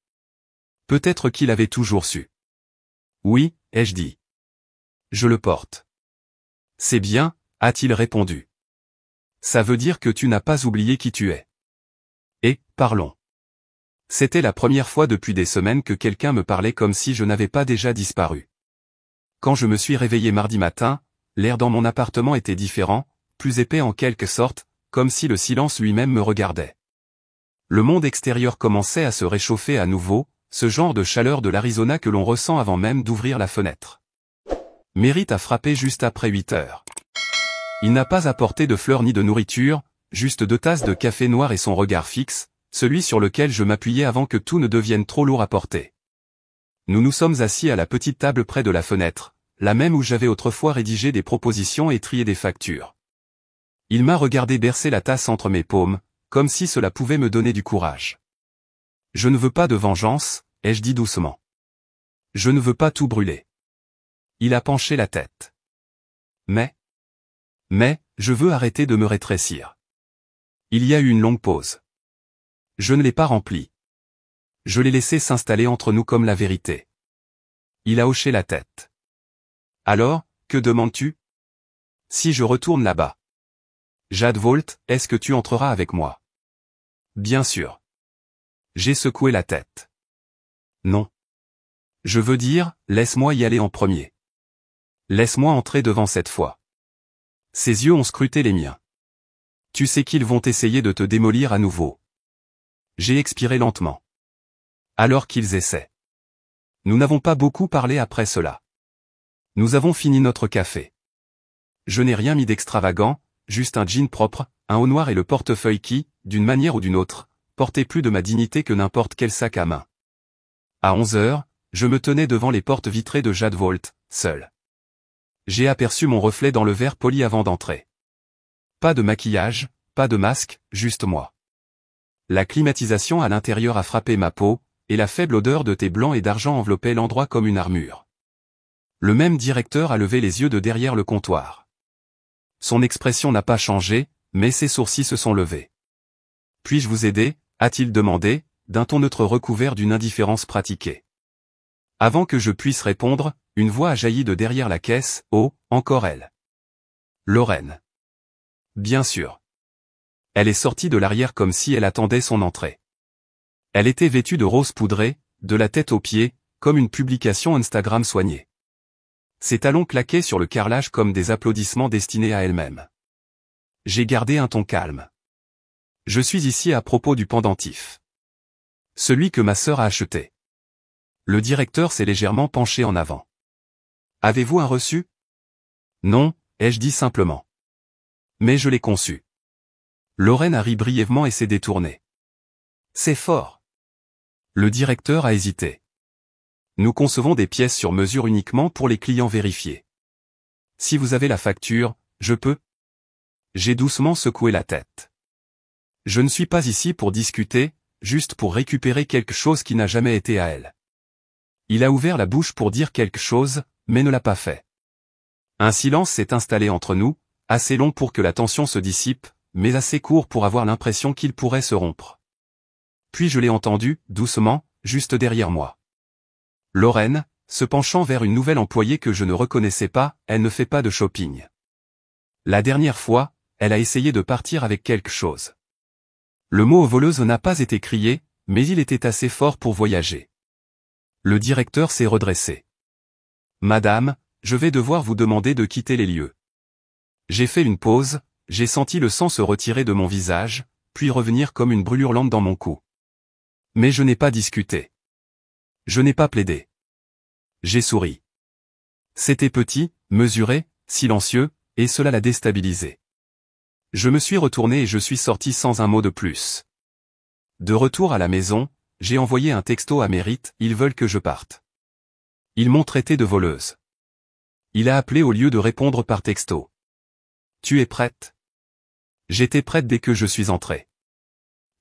Peut-être qu'il avait toujours su. Oui, ai-je dit. Je le porte. C'est bien, a-t-il répondu. Ça veut dire que tu n'as pas oublié qui tu es. Et, parlons. C'était la première fois depuis des semaines que quelqu'un me parlait comme si je n'avais pas déjà disparu. Quand je me suis réveillé mardi matin, l'air dans mon appartement était différent, plus épais en quelque sorte, comme si le silence lui-même me regardait. Le monde extérieur commençait à se réchauffer à nouveau, ce genre de chaleur de l'Arizona que l'on ressent avant même d'ouvrir la fenêtre. Mérite a frappé juste après 8 heures. Il n'a pas apporté de fleurs ni de nourriture, juste 2 tasses de café noir et son regard fixe, celui sur lequel je m'appuyais avant que tout ne devienne trop lourd à porter. Nous nous sommes assis à la petite table près de la fenêtre, la même où j'avais autrefois rédigé des propositions et trié des factures. Il m'a regardé bercer la tasse entre mes paumes, comme si cela pouvait me donner du courage. Je ne veux pas de vengeance, ai-je dit doucement. Je ne veux pas tout brûler. Il a penché la tête. Mais, je veux arrêter de me rétrécir. Il y a eu une longue pause. Je ne l'ai pas remplie. Je l'ai laissé s'installer entre nous comme la vérité. Il a hoché la tête. Alors, que demandes-tu? Si je retourne là-bas. Jade Volt, est-ce que tu entreras avec moi? Bien sûr. J'ai secoué la tête. Non. Je veux dire, laisse-moi y aller en premier. Laisse-moi entrer devant cette fois. Ses yeux ont scruté les miens. Tu sais qu'ils vont essayer de te démolir à nouveau. J'ai expiré lentement. Alors qu'ils essaient. Nous n'avons pas beaucoup parlé après cela. Nous avons fini notre café. Je n'ai rien mis d'extravagant, juste un jean propre, un haut noir et le portefeuille qui, d'une manière ou d'une autre, portait plus de ma dignité que n'importe quel sac à main. À 11 heures, je me tenais devant les portes vitrées de Jade Volt, seul. J'ai aperçu mon reflet dans le verre poli avant d'entrer. Pas de maquillage, pas de masque, juste moi. La climatisation à l'intérieur a frappé ma peau, et la faible odeur de thé blanc et d'argent enveloppait l'endroit comme une armure. Le même directeur a levé les yeux de derrière le comptoir. Son expression n'a pas changé, mais ses sourcils se sont levés. « Puis-je vous aider ?» a-t-il demandé, d'un ton neutre recouvert d'une indifférence pratiquée. Avant que je puisse répondre, une voix a jailli de derrière la caisse, « Oh, encore elle. » Lorraine. Bien sûr. Elle est sortie de l'arrière comme si elle attendait son entrée. Elle était vêtue de rose poudré, de la tête aux pieds, comme une publication Instagram soignée. Ses talons claquaient sur le carrelage comme des applaudissements destinés à elle-même. J'ai gardé un ton calme. Je suis ici à propos du pendentif. Celui que ma sœur a acheté. Le directeur s'est légèrement penché en avant. Avez-vous un reçu? Non, ai-je dit simplement. Mais je l'ai conçu. Lorraine a ri brièvement et s'est détournée. C'est fort. Le directeur a hésité. Nous concevons des pièces sur mesure uniquement pour les clients vérifiés. Si vous avez la facture, je peux? J'ai doucement secoué la tête. Je ne suis pas ici pour discuter, juste pour récupérer quelque chose qui n'a jamais été à elle. Il a ouvert la bouche pour dire quelque chose, mais ne l'a pas fait. Un silence s'est installé entre nous, assez long pour que la tension se dissipe, mais assez court pour avoir l'impression qu'il pourrait se rompre. Puis je l'ai entendu, doucement, juste derrière moi. Lorraine, se penchant vers une nouvelle employée que je ne reconnaissais pas, elle ne fait pas de shopping. La dernière fois, elle a essayé de partir avec quelque chose. Le mot voleuse n'a pas été crié, mais il était assez fort pour voyager. Le directeur s'est redressé. Madame, je vais devoir vous demander de quitter les lieux. J'ai fait une pause, j'ai senti le sang se retirer de mon visage, puis revenir comme une brûlure lente dans mon cou. Mais je n'ai pas discuté. Je n'ai pas plaidé. J'ai souri. C'était petit, mesuré, silencieux, et cela l'a déstabilisé. Je me suis retourné et je suis sorti sans un mot de plus. De retour à la maison, j'ai envoyé un texto à Mérite, ils veulent que je parte. Ils m'ont traité de voleuse. Il a appelé au lieu de répondre par texto. Tu es prête? J'étais prête dès que je suis entré.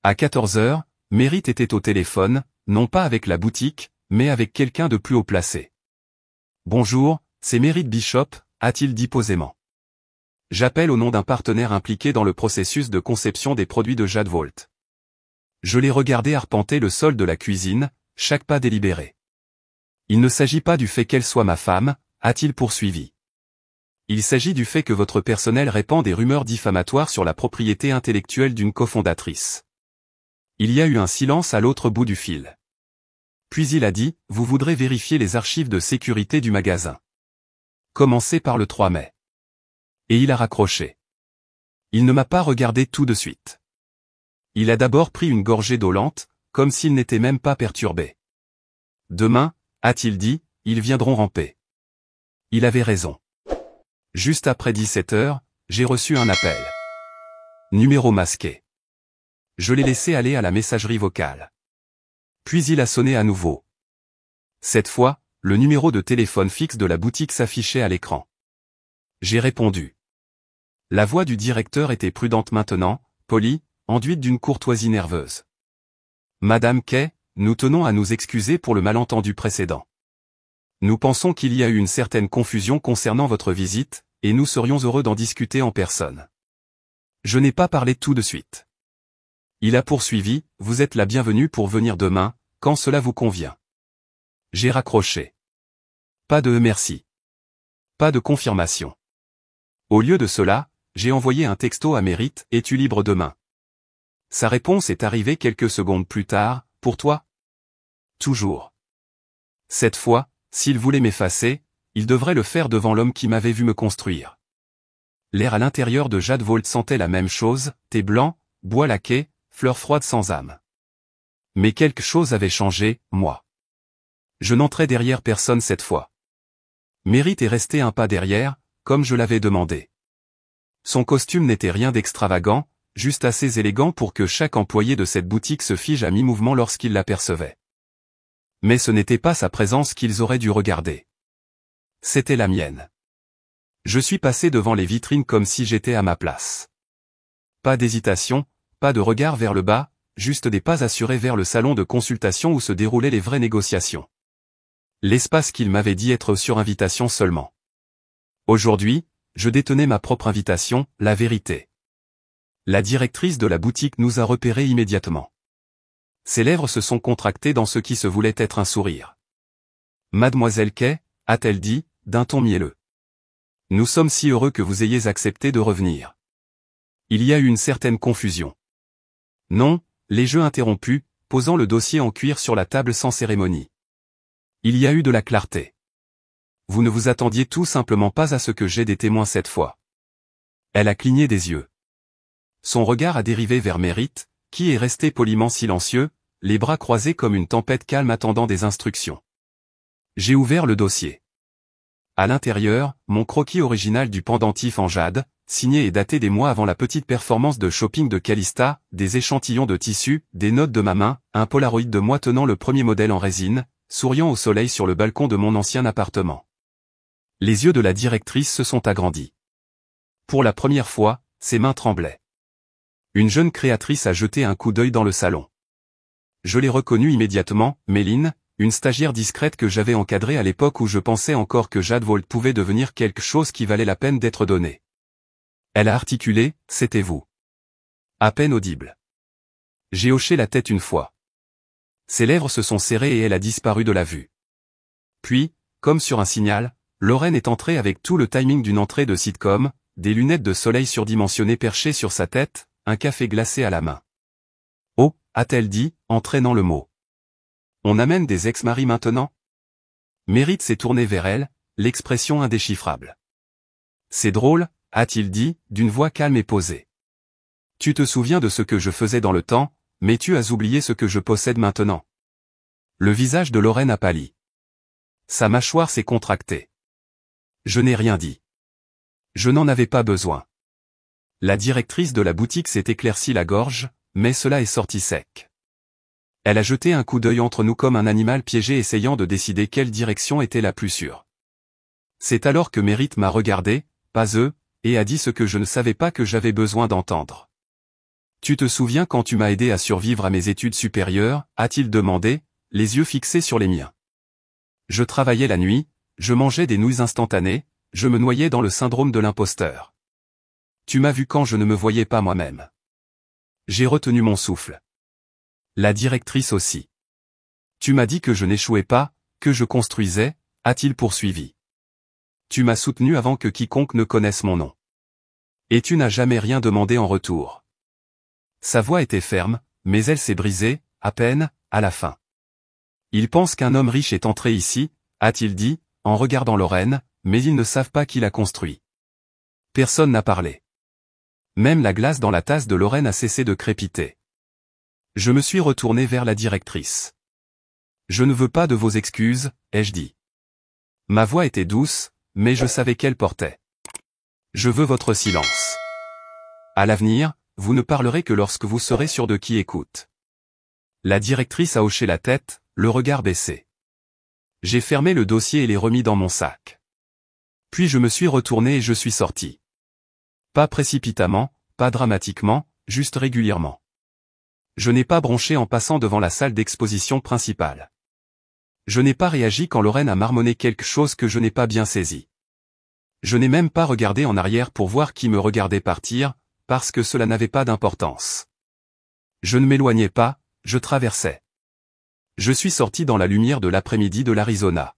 À 14 heures, Mérite était au téléphone, non pas avec la boutique, mais avec quelqu'un de plus haut placé. Bonjour, c'est Mérite Bishop, a-t-il dit posément. J'appelle au nom d'un partenaire impliqué dans le processus de conception des produits de Jade Volt. Je l'ai regardé arpenter le sol de la cuisine, chaque pas délibéré. Il ne s'agit pas du fait qu'elle soit ma femme, a-t-il poursuivi. Il s'agit du fait que votre personnel répand des rumeurs diffamatoires sur la propriété intellectuelle d'une cofondatrice. Il y a eu un silence à l'autre bout du fil. Puis il a dit, vous voudrez vérifier les archives de sécurité du magasin. Commencez par le 3 mai. Et il a raccroché. Il ne m'a pas regardé tout de suite. Il a d'abord pris une gorgée d'eau lente, comme s'il n'était même pas perturbé. Demain, a-t-il dit, ils viendront ramper. Il avait raison. Juste après 17 heures, j'ai reçu un appel. Numéro masqué. Je l'ai laissé aller à la messagerie vocale. Puis il a sonné à nouveau. Cette fois, le numéro de téléphone fixe de la boutique s'affichait à l'écran. J'ai répondu. La voix du directeur était prudente maintenant, polie, enduite d'une courtoisie nerveuse. Madame Kay, nous tenons à nous excuser pour le malentendu précédent. Nous pensons qu'il y a eu une certaine confusion concernant votre visite, et nous serions heureux d'en discuter en personne. Je n'ai pas parlé tout de suite. Il a poursuivi, vous êtes la bienvenue pour venir demain, quand cela vous convient. J'ai raccroché. Pas de merci. Pas de confirmation. Au lieu de cela, j'ai envoyé un texto à Mérite, es-tu libre demain? Sa réponse est arrivée quelques secondes plus tard, pour toi? Toujours. Cette fois, s'il voulait m'effacer, il devrait le faire devant l'homme qui m'avait vu me construire. L'air à l'intérieur de Jade Volt sentait la même chose, thé blanc, bois laqué, fleurs froides sans âme. Mais quelque chose avait changé, moi. Je n'entrais derrière personne cette fois. Mérite est resté un pas derrière, comme je l'avais demandé. Son costume n'était rien d'extravagant, juste assez élégant pour que chaque employé de cette boutique se fige à mi-mouvement lorsqu'il l'apercevait. Mais ce n'était pas sa présence qu'ils auraient dû regarder. C'était la mienne. Je suis passé devant les vitrines comme si j'étais à ma place. Pas d'hésitation, pas de regard vers le bas, juste des pas assurés vers le salon de consultation où se déroulaient les vraies négociations. L'espace qu'il m'avait dit être sur invitation seulement. Aujourd'hui, je détenais ma propre invitation, la vérité. La directrice de la boutique nous a repérés immédiatement. Ses lèvres se sont contractées dans ce qui se voulait être un sourire. Mademoiselle Kay, a-t-elle dit, d'un ton mielleux. Nous sommes si heureux que vous ayez accepté de revenir. Il y a eu une certaine confusion. Non, les jeux interrompus, posant le dossier en cuir sur la table sans cérémonie. Il y a eu de la clarté. Vous ne vous attendiez tout simplement pas à ce que j'ai des témoins cette fois. Elle a cligné des yeux. Son regard a dérivé vers Mérite, qui est resté poliment silencieux, les bras croisés comme une tempête calme attendant des instructions. J'ai ouvert le dossier. À l'intérieur, mon croquis original du pendentif en jade, signé et daté des mois avant la petite performance de shopping de Calista, des échantillons de tissu, des notes de ma main, un polaroid de moi tenant le premier modèle en résine, souriant au soleil sur le balcon de mon ancien appartement. Les yeux de la directrice se sont agrandis. Pour la première fois, ses mains tremblaient. Une jeune créatrice a jeté un coup d'œil dans le salon. Je l'ai reconnue immédiatement, Méline, une stagiaire discrète que j'avais encadrée à l'époque où je pensais encore que Jade Volt pouvait devenir quelque chose qui valait la peine d'être donné. Elle a articulé, c'était vous. À peine audible. J'ai hoché la tête une fois. Ses lèvres se sont serrées et elle a disparu de la vue. Puis, comme sur un signal, Lorraine est entrée avec tout le timing d'une entrée de sitcom, des lunettes de soleil surdimensionnées perchées sur sa tête, un café glacé à la main. Oh, a-t-elle dit, en traînant le mot. On amène des ex-maris maintenant? Mérite s'est tourné vers elle, l'expression indéchiffrable. C'est drôle, a-t-il dit, d'une voix calme et posée. Tu te souviens de ce que je faisais dans le temps, mais tu as oublié ce que je possède maintenant. Le visage de Lorraine a pâli. Sa mâchoire s'est contractée. Je n'ai rien dit. Je n'en avais pas besoin. La directrice de la boutique s'est éclaircie la gorge, mais cela est sorti sec. Elle a jeté un coup d'œil entre nous comme un animal piégé essayant de décider quelle direction était la plus sûre. C'est alors que Mérite m'a regardé, pas eux, et a dit ce que je ne savais pas que j'avais besoin d'entendre. Tu te souviens quand tu m'as aidé à survivre à mes études supérieures, a-t-il demandé, les yeux fixés sur les miens. Je travaillais la nuit, je mangeais des nouilles instantanées, je me noyais dans le syndrome de l'imposteur. Tu m'as vu quand je ne me voyais pas moi-même. J'ai retenu mon souffle. La directrice aussi. Tu m'as dit que je n'échouais pas, que je construisais, a-t-il poursuivi. Tu m'as soutenu avant que quiconque ne connaisse mon nom. Et tu n'as jamais rien demandé en retour. Sa voix était ferme, mais elle s'est brisée, à peine, à la fin. Ils pensent qu'un homme riche est entré ici, a-t-il dit, en regardant Lorraine, mais ils ne savent pas qui l'a construit. Personne n'a parlé. Même la glace dans la tasse de Lorraine a cessé de crépiter. Je me suis retourné vers la directrice. Je ne veux pas de vos excuses, ai-je dit. Ma voix était douce, mais je savais qu'elle portait. Je veux votre silence. À l'avenir, vous ne parlerez que lorsque vous serez sûr de qui écoute. La directrice a hoché la tête, le regard baissé. J'ai fermé le dossier et l'ai remis dans mon sac. Puis je me suis retourné et je suis sorti. Pas précipitamment, pas dramatiquement, juste régulièrement. Je n'ai pas bronché en passant devant la salle d'exposition principale. Je n'ai pas réagi quand Lorraine a marmonné quelque chose que je n'ai pas bien saisi. Je n'ai même pas regardé en arrière pour voir qui me regardait partir, parce que cela n'avait pas d'importance. Je ne m'éloignais pas, je traversais. Je suis sorti dans la lumière de l'après-midi de l'Arizona.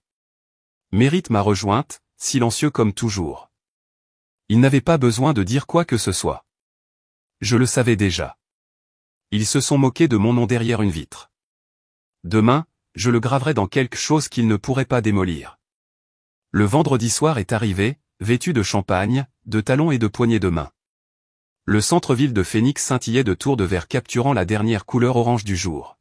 Merritt m'a rejointe, silencieux comme toujours. Il n'avait pas besoin de dire quoi que ce soit. Je le savais déjà. Ils se sont moqués de mon nom derrière une vitre. Demain, je le graverai dans quelque chose qu'ils ne pourraient pas démolir. Le vendredi soir est arrivé, vêtu de champagne, de talons et de poignées de main. Le centre-ville de Phoenix scintillait de tours de verre capturant la dernière couleur orange du jour.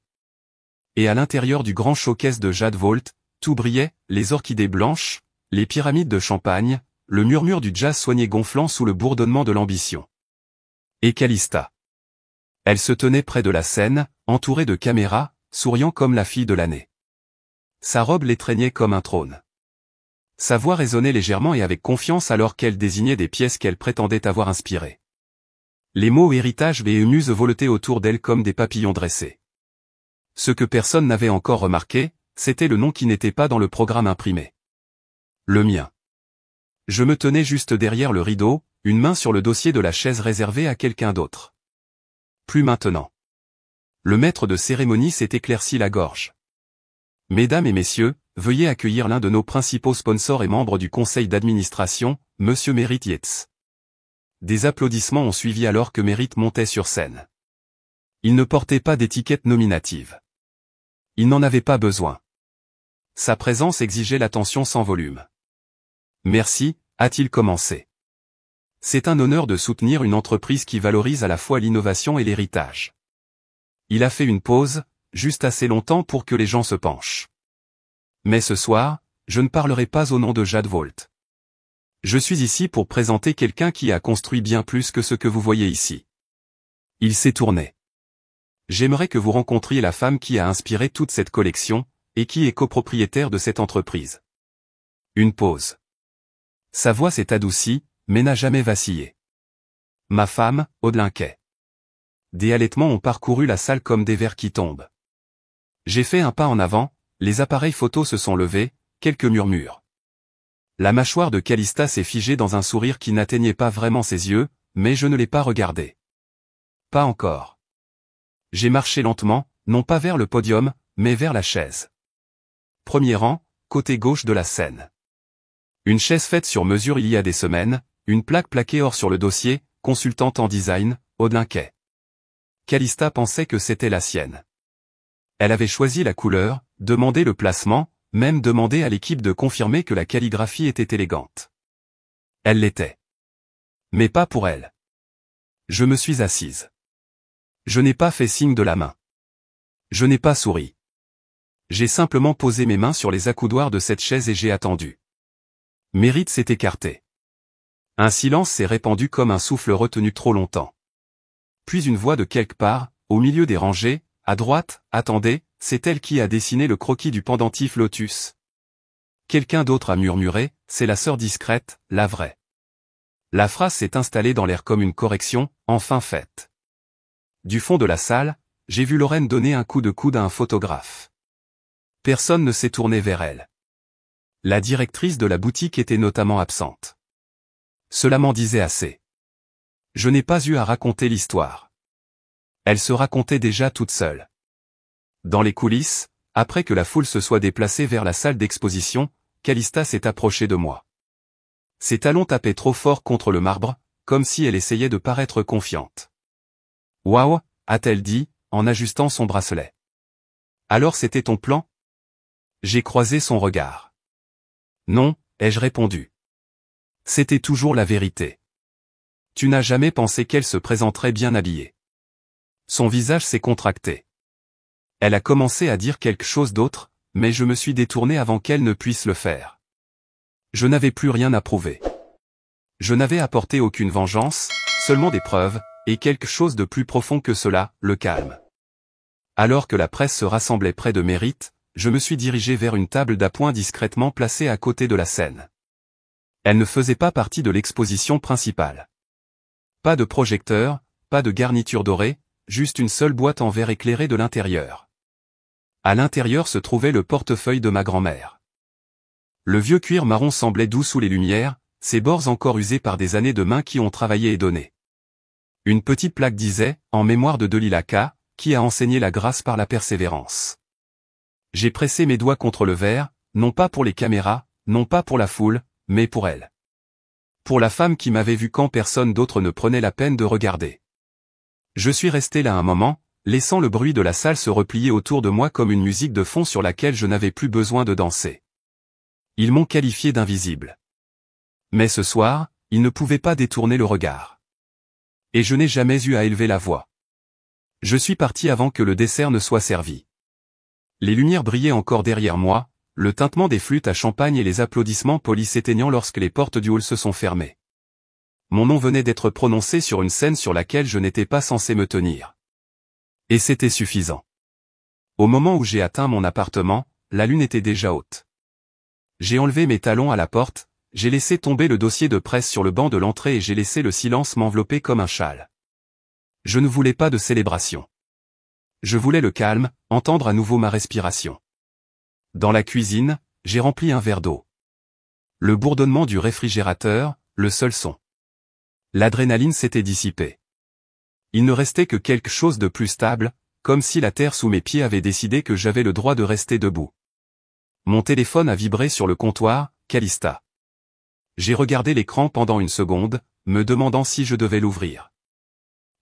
Et à l'intérieur du grand showcase de Jade Vault, tout brillait, les orchidées blanches, les pyramides de champagne, le murmure du jazz soigné gonflant sous le bourdonnement de l'ambition. Et Calista. Elle se tenait près de la scène, entourée de caméras, souriant comme la fille de l'année. Sa robe l'étreignait comme un trône. Sa voix résonnait légèrement et avec confiance alors qu'elle désignait des pièces qu'elle prétendait avoir inspirées. Les mots héritage et muse voletaient autour d'elle comme des papillons dressés. Ce que personne n'avait encore remarqué, c'était le nom qui n'était pas dans le programme imprimé. Le mien. Je me tenais juste derrière le rideau, une main sur le dossier de la chaise réservée à quelqu'un d'autre. Plus maintenant. Le maître de cérémonie s'est éclairci la gorge. Mesdames et messieurs, veuillez accueillir l'un de nos principaux sponsors et membres du conseil d'administration, Monsieur Merritt Yates. Des applaudissements ont suivi alors que Merritt montait sur scène. Il ne portait pas d'étiquette nominative. Il n'en avait pas besoin. Sa présence exigeait l'attention sans volume. Merci, a-t-il commencé. C'est un honneur de soutenir une entreprise qui valorise à la fois l'innovation et l'héritage. Il a fait une pause, juste assez longtemps pour que les gens se penchent. Mais ce soir, je ne parlerai pas au nom de Jade Vault. Je suis ici pour présenter quelqu'un qui a construit bien plus que ce que vous voyez ici. Il s'est tourné. J'aimerais que vous rencontriez la femme qui a inspiré toute cette collection, et qui est copropriétaire de cette entreprise. Une pause. Sa voix s'est adoucie, mais n'a jamais vacillé. Ma femme, Audlin Kay. Des halètements ont parcouru la salle comme des vers qui tombent. J'ai fait un pas en avant, les appareils photos se sont levés, quelques murmures. La mâchoire de Calista s'est figée dans un sourire qui n'atteignait pas vraiment ses yeux, mais je ne l'ai pas regardé. Pas encore. J'ai marché lentement, non pas vers le podium, mais vers la chaise. Premier rang, côté gauche de la scène. Une chaise faite sur mesure il y a des semaines, une plaque plaquée or sur le dossier, consultante en design, Audlin Kay. Calista pensait que c'était la sienne. Elle avait choisi la couleur, demandé le placement, même demandé à l'équipe de confirmer que la calligraphie était élégante. Elle l'était. Mais pas pour elle. Je me suis assise. Je n'ai pas fait signe de la main. Je n'ai pas souri. J'ai simplement posé mes mains sur les accoudoirs de cette chaise et j'ai attendu. Merritt s'est écarté. Un silence s'est répandu comme un souffle retenu trop longtemps. Puis une voix de quelque part, au milieu des rangées, à droite, attendez, c'est elle qui a dessiné le croquis du pendentif lotus. Quelqu'un d'autre a murmuré, c'est la sœur discrète, la vraie. La phrase s'est installée dans l'air comme une correction, enfin faite. Du fond de la salle, j'ai vu Lorraine donner un coup de coude à un photographe. Personne ne s'est tourné vers elle. La directrice de la boutique était notamment absente. Cela m'en disait assez. Je n'ai pas eu à raconter l'histoire. Elle se racontait déjà toute seule. Dans les coulisses, après que la foule se soit déplacée vers la salle d'exposition, Calista s'est approchée de moi. Ses talons tapaient trop fort contre le marbre, comme si elle essayait de paraître confiante. « Waouh » a-t-elle dit, en ajustant son bracelet. « Alors c'était ton plan ?» J'ai croisé son regard. « Non » ai-je répondu. C'était toujours la vérité. Tu n'as jamais pensé qu'elle se présenterait bien habillée. Son visage s'est contracté. Elle a commencé à dire quelque chose d'autre, mais je me suis détourné avant qu'elle ne puisse le faire. Je n'avais plus rien à prouver. Je n'avais apporté aucune vengeance, seulement des preuves, et quelque chose de plus profond que cela, le calme. Alors que la presse se rassemblait près de Mérite, je me suis dirigé vers une table d'appoint discrètement placée à côté de la scène. Elle ne faisait pas partie de l'exposition principale. Pas de projecteur, pas de garniture dorée, juste une seule boîte en verre éclairée de l'intérieur. À l'intérieur se trouvait le portefeuille de ma grand-mère. Le vieux cuir marron semblait doux sous les lumières, ses bords encore usés par des années de mains qui ont travaillé et donné. Une petite plaque disait, en mémoire de Delila K, qui a enseigné la grâce par la persévérance. J'ai pressé mes doigts contre le verre, non pas pour les caméras, non pas pour la foule, mais pour elle. Pour la femme qui m'avait vu quand personne d'autre ne prenait la peine de regarder. Je suis resté là un moment, laissant le bruit de la salle se replier autour de moi comme une musique de fond sur laquelle je n'avais plus besoin de danser. Ils m'ont qualifié d'invisible. Mais ce soir, ils ne pouvaient pas détourner le regard. Et je n'ai jamais eu à élever la voix. Je suis parti avant que le dessert ne soit servi. Les lumières brillaient encore derrière moi, le tintement des flûtes à champagne et les applaudissements polis s'éteignant lorsque les portes du hall se sont fermées. Mon nom venait d'être prononcé sur une scène sur laquelle je n'étais pas censé me tenir. Et c'était suffisant. Au moment où j'ai atteint mon appartement, la lune était déjà haute. J'ai enlevé mes talons à la porte, j'ai laissé tomber le dossier de presse sur le banc de l'entrée et j'ai laissé le silence m'envelopper comme un châle. Je ne voulais pas de célébration. Je voulais le calme, entendre à nouveau ma respiration. Dans la cuisine, j'ai rempli un verre d'eau. Le bourdonnement du réfrigérateur, le seul son. L'adrénaline s'était dissipée. Il ne restait que quelque chose de plus stable, comme si la terre sous mes pieds avait décidé que j'avais le droit de rester debout. Mon téléphone a vibré sur le comptoir, Calista. J'ai regardé l'écran pendant une seconde, me demandant si je devais l'ouvrir.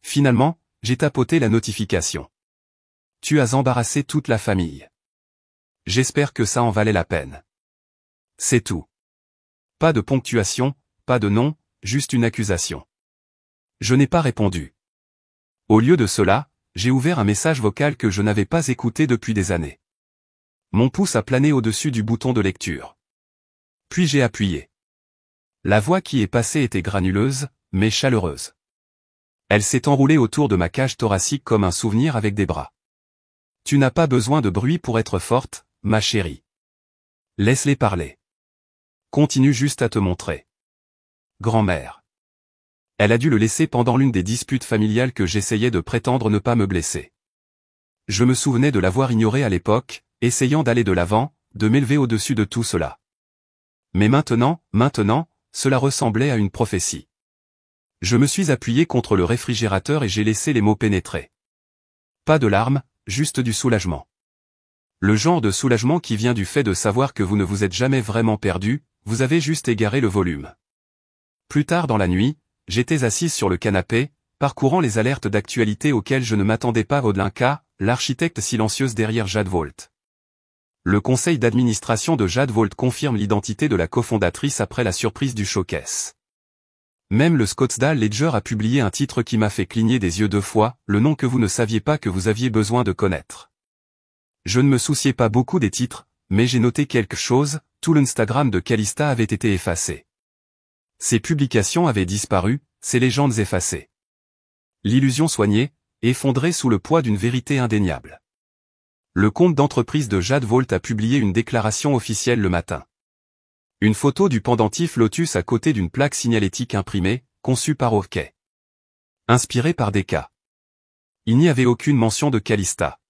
Finalement, j'ai tapoté la notification. Tu as embarrassé toute la famille. J'espère que ça en valait la peine. C'est tout. Pas de ponctuation, pas de nom, juste une accusation. Je n'ai pas répondu. Au lieu de cela, j'ai ouvert un message vocal que je n'avais pas écouté depuis des années. Mon pouce a plané au-dessus du bouton de lecture. Puis j'ai appuyé. La voix qui est passée était granuleuse, mais chaleureuse. Elle s'est enroulée autour de ma cage thoracique comme un souvenir avec des bras. Tu n'as pas besoin de bruit pour être forte, ma chérie. Laisse-les parler. Continue juste à te montrer. Grand-mère. Elle a dû le laisser pendant l'une des disputes familiales que j'essayais de prétendre ne pas me blesser. Je me souvenais de l'avoir ignoré à l'époque, essayant d'aller de l'avant, de m'élever au-dessus de tout cela. Mais maintenant, cela ressemblait à une prophétie. Je me suis appuyé contre le réfrigérateur et j'ai laissé les mots pénétrer. Pas de larmes, juste du soulagement. Le genre de soulagement qui vient du fait de savoir que vous ne vous êtes jamais vraiment perdu, vous avez juste égaré le volume. Plus tard dans la nuit, j'étais assise sur le canapé, parcourant les alertes d'actualité auxquelles je ne m'attendais pas. Delila K, l'architecte silencieuse derrière Jade Volt. Le conseil d'administration de Jade Volt confirme l'identité de la cofondatrice après la surprise du showcase. Même le Scottsdale Ledger a publié un titre qui m'a fait cligner des yeux 2 fois, le nom que vous ne saviez pas que vous aviez besoin de connaître. Je ne me souciais pas beaucoup des titres, mais j'ai noté quelque chose, tout l'Instagram de Calista avait été effacé. Ses publications avaient disparu, ses légendes effacées. L'illusion soignée, effondrée sous le poids d'une vérité indéniable. Le compte d'entreprise de Jade Volt a publié une déclaration officielle le matin. Une photo du pendentif Lotus à côté d'une plaque signalétique imprimée, conçue par Orkay. Inspirée par Deka. Il n'y avait aucune mention de Calista.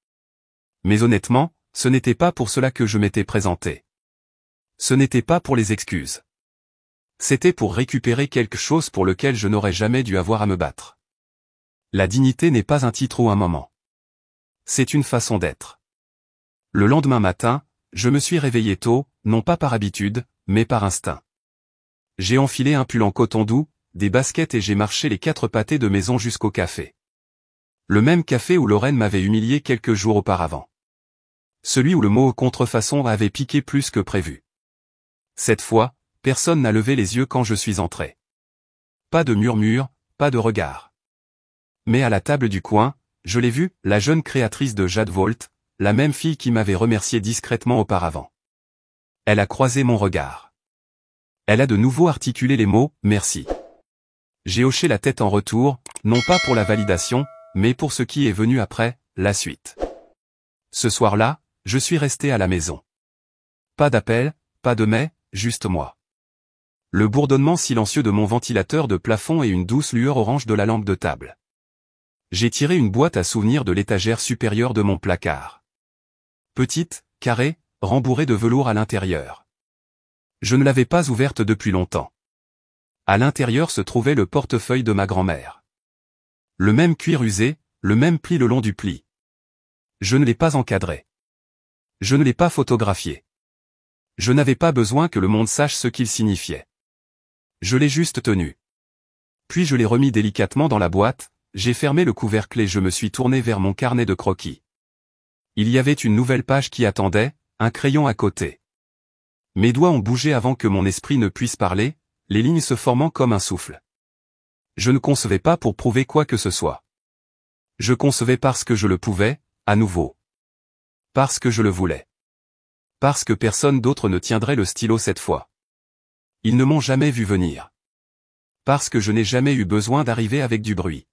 Mais honnêtement, ce n'était pas pour cela que je m'étais présenté. Ce n'était pas pour les excuses. C'était pour récupérer quelque chose pour lequel je n'aurais jamais dû avoir à me battre. La dignité n'est pas un titre ou un moment. C'est une façon d'être. Le lendemain matin, je me suis réveillé tôt, non pas par habitude, mais par instinct. J'ai enfilé un pull en coton doux, des baskets et j'ai marché les 4 pâtés de maison jusqu'au café. Le même café où Lorraine m'avait humilié quelques jours auparavant. Celui où le mot contrefaçon avait piqué plus que prévu. Cette fois, personne n'a levé les yeux quand je suis entré. Pas de murmure, pas de regard. Mais à la table du coin, je l'ai vue, la jeune créatrice de Jade Volt, la même fille qui m'avait remercié discrètement auparavant. Elle a croisé mon regard. Elle a de nouveau articulé les mots « merci ». J'ai hoché la tête en retour, non pas pour la validation, mais pour ce qui est venu après, la suite. Ce soir-là, je suis resté à la maison. Pas d'appel, pas de mais, juste moi. Le bourdonnement silencieux de mon ventilateur de plafond et une douce lueur orange de la lampe de table. J'ai tiré une boîte à souvenirs de l'étagère supérieure de mon placard. Petite, carrée, rembourrée de velours à l'intérieur. Je ne l'avais pas ouverte depuis longtemps. À l'intérieur se trouvait le portefeuille de ma grand-mère. Le même cuir usé, le même pli le long du pli. Je ne l'ai pas encadré. Je ne l'ai pas photographié. Je n'avais pas besoin que le monde sache ce qu'il signifiait. Je l'ai juste tenu. Puis je l'ai remis délicatement dans la boîte, j'ai fermé le couvercle et je me suis tourné vers mon carnet de croquis. Il y avait une nouvelle page qui attendait, un crayon à côté. Mes doigts ont bougé avant que mon esprit ne puisse parler, les lignes se formant comme un souffle. Je ne concevais pas pour prouver quoi que ce soit. Je concevais parce que je le pouvais, à nouveau. Parce que je le voulais. Parce que personne d'autre ne tiendrait le stylo cette fois. Ils ne m'ont jamais vu venir. Parce que je n'ai jamais eu besoin d'arriver avec du bruit.